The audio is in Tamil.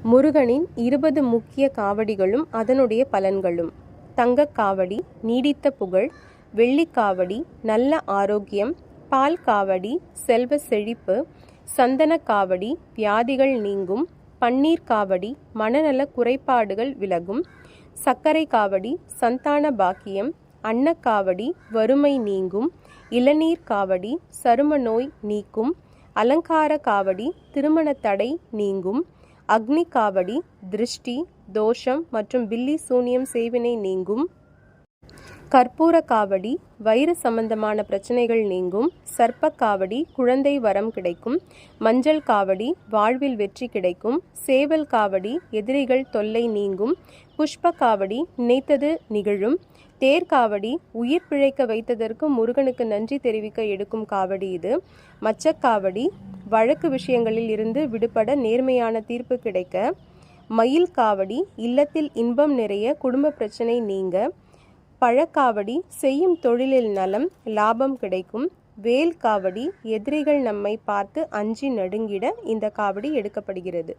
முருகனின் 20 முக்கிய காவடிகளும் அதனுடைய பலன்களும். தங்கக் காவடி நீடித்த புகழ், வெள்ளிக் காவடி நல்ல ஆரோக்கியம், பால் காவடி செல்வ செழிப்பு, சந்தனக் காவடி வியாதிகள் நீங்கும், பன்னீர் காவடி மனநல குறைபாடுகள் விலகும், சர்க்கரை காவடி சந்தான பாக்கியம், அன்னக்காவடி வறுமை நீங்கும், இளநீர் காவடி சரும நோய் நீக்கும், அலங்கார காவடி திருமண தடை நீங்கும், அக்னி காவடி திருஷ்டி தோஷம் மற்றும் பில்லி சூனியம் செய்வினை நீங்கும், கற்பூர காவடி வயிறு சம்பந்தமான பிரச்சனைகள் நீங்கும், சர்ப்ப காவடி குழந்தை வரம் கிடைக்கும், மஞ்சள் காவடி வாழ்வில் வெற்றி கிடைக்கும், சேவல் காவடி எதிரிகள் தொல்லை நீங்கும், புஷ்ப காவடி நினைத்தது நிகழும், தேர்காவடி உயிர் பிழைக்க வைத்ததற்கு முருகனுக்கு நன்றி தெரிவிக்க எடுக்கும் காவடி இது. மச்சக்காவடி வழக்கு விஷயங்களில் இருந்து விடுபட நேர்மையான தீர்ப்பு கிடைக்க, மயில் காவடி இல்லத்தில் இன்பம் நிறைய குடும்ப பிரச்சனை நீங்க, பழக்காவடி செய்யும் தொழிலில் நலம் லாபம் கிடைக்கும், வேல் காவடி எதிரிகள் நம்மை பார்த்து அஞ்சி நடுங்கிட இந்த காவடி எடுக்கப்படுகிறது.